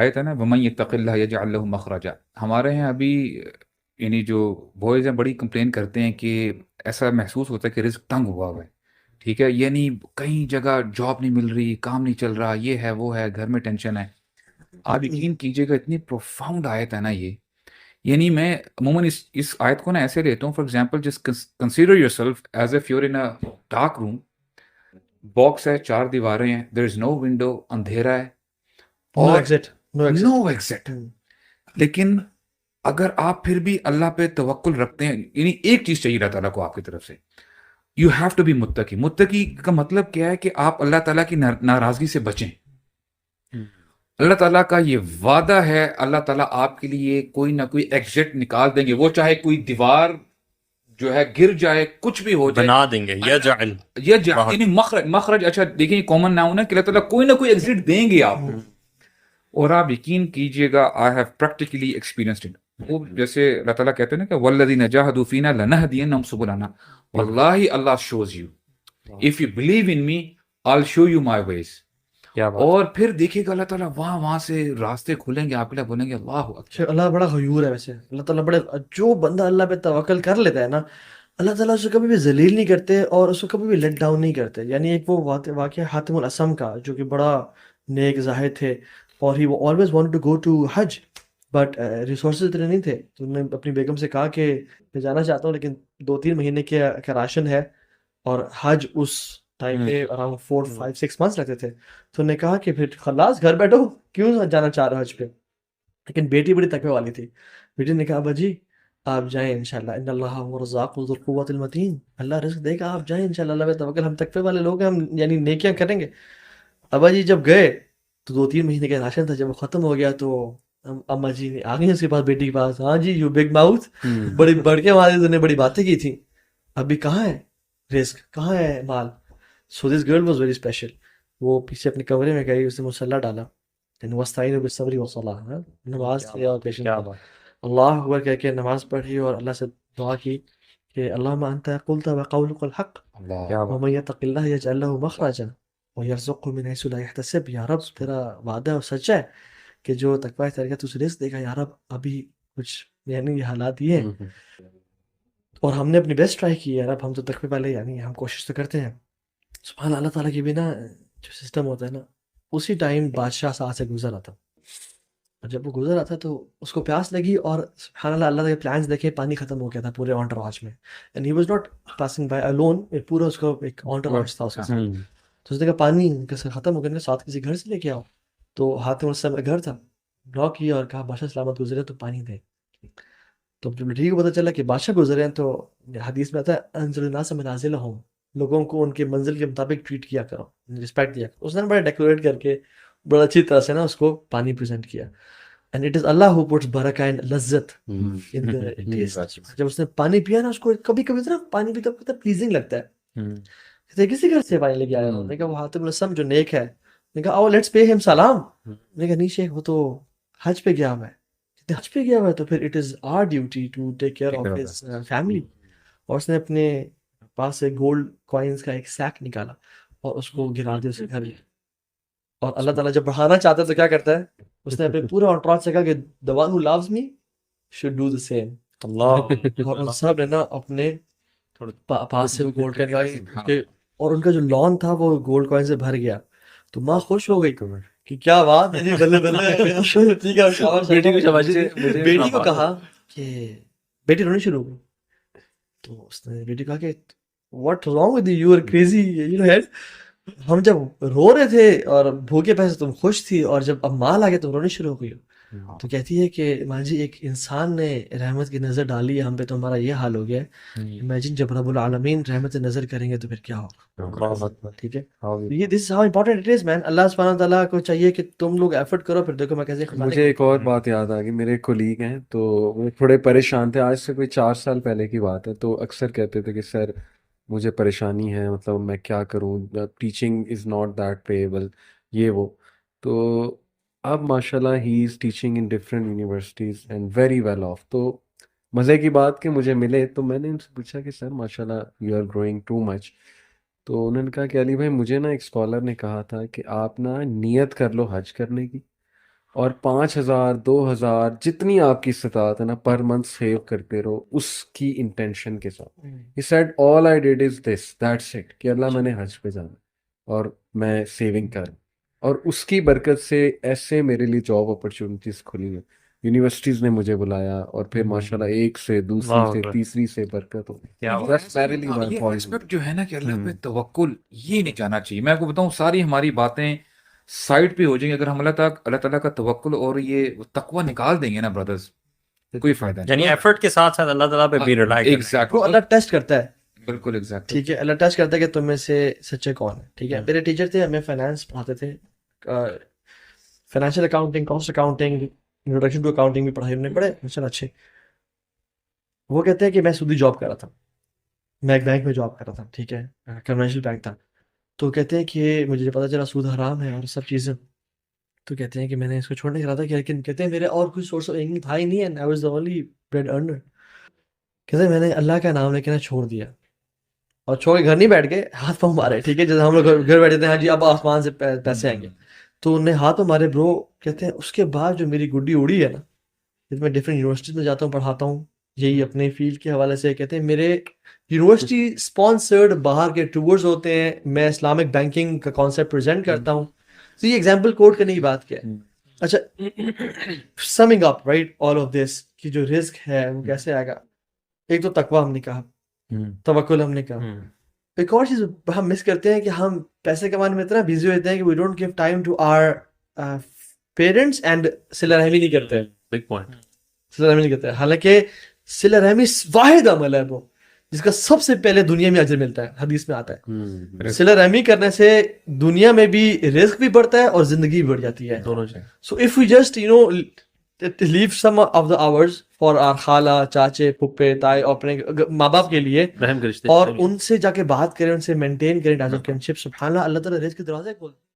آیت ہے نا وَمَن يَتَّقِ اللَّهَ يَجْعَلْ لَهُ مَخْرَجًا. ہمارے ہیں ابھی یعنی جو بوائز ہیں بڑی کمپلین کرتے ہیں کہ ایسا محسوس ہوتا ہے کہ رزق تنگ ہوا ہوا ہے. ٹھیک ہے، یعنی کہیں جگہ جاب نہیں مل رہی، کام نہیں چل رہا، یہ ہے وہ ہے، گھر میں ٹینشن ہے. آپ یقین کیجئے گا اتنی پروفاؤنڈ آیت ہے نا یہ. یعنی میں عموماً اس آیت کو نا ایسے لیتا ہوں. فار ایگزامپل جس consider your self as if your in dark room. Box ہے، چار دیواریں ہیں، دیر از نو ونڈو، اندھیرا ہے نو اور ایگزٹ، نو ایگزٹ. نو ایگزٹ. لیکن اگر آپ پھر بھی اللہ پہ توکل رکھتے ہیں، یعنی ایک چیز چاہیے اللہ تعالیٰ کو آپ کی طرف سے، یو ہیو ٹو بی متقی. متقی کا مطلب کیا ہے کہ آپ اللہ تعالیٰ کی ناراضگی سے بچیں. اللہ تعالیٰ کا یہ وعدہ ہے، اللہ تعالیٰ آپ کے لیے کوئی نہ کوئی ایگزٹ نکال دیں گے. وہ چاہے کوئی دیوار جو ہے گر جائے، کچھ بھی ہو جائے، بنا دیں گے یجعل یعنی مخرج. اچھا دیکھیں کامن ناؤن ہے کہ اللہ تعالیٰ کوئی نہ کوئی ایگزٹ دیں گے آپ کو. اور آپ یقین کیجئے گا I have practically experienced it. وہ جیسے اللہ تعالیٰ کہتے ہیں نا کہ والذین جاہدوا فینا لنہدینہم سبلنا. واللہ اللہ shows you if you believe in me I'll show you my ways. کیا بات. اور پھر دیکھے گا اللہ تعالیٰ وہاں سے راستے کھلیں گے آپ کے لیے، بولیں گے اللہ اکبر. اللہ بڑا غیور ہے ویسے. اللہ تعالیٰ بڑے، جو بندہ اللہ پہ توکل کر لیتا ہے نا، اللہ تعالیٰ اسے کبھی بھی ذلیل نہیں کرتے اور اس کو کبھی بھی لیٹ ڈاؤن نہیں کرتے. یعنی ایک وہ واقعہ حاتم الاسم کا، جو کہ بڑا نیک زاہد تھے اور ہی وہ always wanted to go to حج، بٹ ریسورسز اتنے نہیں تھے. تو انہوں نے اپنی بیگم سے کہا کہ میں جانا چاہتا ہوں لیکن 2-3 مہینے کا راشن ہے، اور حج اس ٹائم پہ اراؤنڈ 4-5-6 months لگتے تھے. تو انہوں نے کہا کہ پھر خلاص گھر بیٹھو، کیوں جانا چاہ رہے ہو حج پہ. لیکن بیٹی بڑی تقوی والی تھی. بیٹی نے کہا ابا جی آپ جائیں انشاءاللہ، ان اللہ هو الرزاق ذو القوۃ المتین، اللہ رزق دے گا، آپ جائیں انشاءاللہ، اللہ پہ توکل، ہم تقوی والے لوگ ہیں، ہم یعنی نیکیاں کریں گے. ابا جی جب گئے تو 2-3 مہینے کا راشن تھا. جب وہ ختم ہو گیا تو اما جی آ گئی اس کے پاس، بیٹی کے پاس. ہاں جی یو بگ ماؤتھ، بڑی بڑھ کے والد نے بڑی باتیں کی تھیں. ابھی کہاں ہے رزق، کہاں ہے مال. So this girl was very special. وہ پیچھے اپنے کمرے میں گئی، اس نے مصلی ڈالا، وَاسْتَعِينُوا بِالصَّبْرِ وَالصَّلَاةِ، نماز سے اور پیشن کیا کی، بات. اللہ اکبر کہہ کے نماز پڑھی اور اللہ سے دعا کی کہ اللہم انت قلت وقولک الحق کیا بات. ومن یتق اللہ یجعل له مخرجا ویرزقه من حیث لا یحتسب. یا رب تیرا وعدہ اور سچا ہے کہ جو تقوی اختیار کیا تو اسے رزق دے گا. یا رب ابھی کچھ یعنی یہ حالات یہ ہیں اور ہم نے اپنی بیسٹ ٹرائی کی ہے. رب ہم تو تقوی والے، یعنی ہم کوشش تو کرتے ہیں. سبحان اللہ تعالیٰ کی بھی نا جو سسٹم ہوتا ہے نا، اسی ٹائم بادشاہ ساتھ سے گزر آتا، اور جب وہ گزر آتا تو اس کو پیاس لگی، اور سبحان اللہ اللہ کے پلانز دیکھے، پانی ختم ہو گیا تھا پورے انٹراج میں. And he was not passing by alone, پورا اس کو ایک انٹراج تھا اس کے ساتھ. تو اس نے کہا پانی کیسے ختم ہو گیا، ساتھ کسی گھر سے لے کے آؤ. تو حاتم الاسم کا گھر تھا، نوک کیا اور کہا بادشاہ سلامت گزرے تو پانی دے. تو جب ٹھیک پتہ چلا کہ بادشاہ گزرے ہیں تو حدیث میں آتا ہے انزل الناس منازلہم، لوگوں کو ان کے منزل کے مطابق ٹریٹ کیا کرو، رسپیکٹ دیا کرو. اس نے بڑا ڈیکوریٹ کر کے بڑا اچھی طرح سے نا اس کو پانی پریزنٹ کیا. اینڈ اٹ از اللہ ہو پٹس برکہ اینڈ لذت ان دی ٹیسٹ. جب اس نے پانی پیا نا، اس کو کبھی کبھی نا پانی پیتا کتنا پلیزنگ لگتا ہے. کہتے کسی گھر سے پانی لے کے آیا ہوں. نے کہا وہ حاتم الاسم جو نیک ہے. نے کہا او لیٹس پے ہم سلام. نے کہا نہیں شیخ، وہ تو حج پہ گیا ہوا ہے. حج پہ گیا ہوا ہے تو پھر it is our duty to take care of his family. اور اس نے اپنے پاس سے گولڈ کوائنز کا ایک سیک نکالا اور اس کو گرا دیا اسے گھر میں. اور اللہ تعالیٰ جب بڑھانا چاہتا ہے تو کیا کرتا ہے، اس نے اپنے پورے انٹراج سے کہا کہ the one who loves me should do the same. اللہ. اور ان سب نے نا اپنے پاس سے گولڈ کا نکالا، اور ان کا جو لان تھا وہ گولڈ کوائن سے بھر گیا. تو ماں خوش ہو گئی کہ کیا بات ہے، بلے بلے. ٹھیک ہے، بیٹی کو شاباشی دی. بیٹی کو کہا کہ بیٹی رونی شروع ہو گئی. تو اس نے بیٹی کہا کہ what wrong with you, you are crazy, you know head. ہم جب رو رہے تھے اور بھوکے پیسے تم خوش تھی، اور جب اب مال آ گیا تم رونی شروع ہو گئی ہو. تو کہتی ہے کہ ماں جی ایک انسان نے رحمت کی نظر ڈالی ہے ہم پہ تو ہمارا یہ حال ہو گیا ہے. امیجن جب رب العالمین رحمت نظر کریں گے تو پھر کیا ہوگا. ٹھیک ہے، یہ this is how important it is man. اللہ سبحانہ تعالیٰ کو چاہیے کہ تم لوگ ایفرٹ کرو. پھر دیکھو میں کیسے مجھے ایک اور بات یاد آ گئی. میرے کولیگ ہیں تو وہ تھوڑے پریشان تھے، آج سے کوئی 4 سال پہلے کی بات ہے. تو اکثر کہتے تھے کہ سر مجھے پریشانی ہے، مطلب میں کیا کروں، teaching is not that payable, یہ وہ. تو اب ماشاء اللہ ہی is teaching in different universities and very well off. تو مزے کی بات کہ مجھے ملے تو میں نے ان سے پوچھا کہ سر ماشاء اللہ you are growing too much. تو انہوں نے کہا کہ علی بھائی مجھے نا ایک اسکالر نے کہا تھا کہ آپ نا نیت کر لو حج کرنے کی، اور 5,000 2,000 جتنی آپ کی استطاعت ہے نا پر منتھ سیو کرتے رہو اس کی انٹینشن کے ساتھ. He said all I did is this, that's it, کہ اللہ میں نے حج پہ جانا اور میں سیونگ کروں. اور اس کی برکت سے ایسے میرے لیے جاب اپرچونیٹیز کھلی ہیں. یونیورسٹیز نے مجھے بلایا اور پھر ماشاءاللہ ایک سے دوسری سے تیسری سے برکت ہو. یہ ایسپیکٹ جو ہے نا کہ اللہ پہ توکل یہ نہیں جانا چاہیے. میں آپ کو بتاؤں ساری ہماری باتیں سائڈ پہ ہو جائیں گے اگر ہم اللہ تعالیٰ کا توکل اور یہ تقوی نکال دیں گے نا برادرز, کوئی فائدہ نہیں. یعنی ایفرٹ کے ساتھ ساتھ اللہ تعالیٰ پہ بھی ریلائی کو اللہ ٹیسٹ کرتا ہے. بالکل ایگزیکٹ, ٹھیک ہے, اللہ ٹیسٹ کرتا ہے کہ تم میں سے سچے کون ہیں. ٹھیک ہے, میرے ٹیچر تھے, ہمیں فائنانس پڑھاتے تھے, financial accounting, cost accounting, introduction to accounting بھی پڑھائی, ہم نے پڑھے ماشاء اللہ اچھے. وہ کہتے ہیں کہ میں سودی جاب کر رہا تھا, میں ایک بینک میں جاب کر رہا تھا, ٹھیک ہے, کمرشل بینک تھا. تو کہتے ہیں کہ مجھے پتہ چلا سود حرام ہے اور سب چیزیں, تو کہتے ہیں کہ میں نے اس کو چھوڑنے کا تھا, لیکن کہتے ہیں میرے اور کوئی سورس آف انکم تھا ہی نہیں, and I was the only bread earner. کہتے ہیں میں نے اللہ کا نام لے کے چھوڑ دیا اور چھوڑ کے گھر نہیں بیٹھ گئے, ہاتھ پاؤں مارے. ٹھیک ہے, جیسے ہم لوگ گھر بیٹھے تھے, ہاں جی اب آسمان سے پیسے آئیں گے, تو انہیں ہاتھ مارے برو. کہتے ہیں اس کے بعد جو میری گڈی اڑی ہے نا, جب میں ڈفرینٹ یونیورسٹیز میں جاتا ہوں, پڑھاتا ہوں یہی اپنے فیلڈ کے حوالے سے, کہتے ہیں میرے یونیورسٹی اسپانسرڈ باہر کے ٹورز ہوتے ہیں, میں اسلامک بینکنگ کا کانسیپٹ پریزنٹ کرتا ہوں. تو یہ ایگزامپل کوٹ کرنے کی بات کیا ہے. اچھا, سمنگ up right all of this کہ جو رزق ہے وہ کیسے آئے گا. ایک تو تقویٰ ہم نے کہا, توکل ہم نے کہا. ایک اور چیز ہم مس کرتے ہیں کہ ہم پیسے کمانے میں اتنا بزی ہوتے ہیں کہ we don't give time to our parents and صلہ رحمی نہیں کرتے. بگ پوائنٹ, صلہ رحمی نہیں کرتے, حالانکہ صلہ رحمی واحد عمل ہے وہ جس کا سب سے پہلے دنیا میں اجر ملتا ہے. حدیث میں آتا ہے صلہ رحمی کرنے سے دنیا میں بھی رزق بھی بڑھتا ہے اور زندگی بھی بڑھ جاتی ہے. So if we just leave some of the hours for our خالہ, چاچے, پھپھے, تائے, اور اپنے ماں باپ کے لیے, اور ان سے جا کے بات کریں, ان سے مینٹین کریں ٹائز آف فرینڈشپ. سبحان اللہ, اللہ تعالیٰ رزق کے دروازے کھولتے ہیں.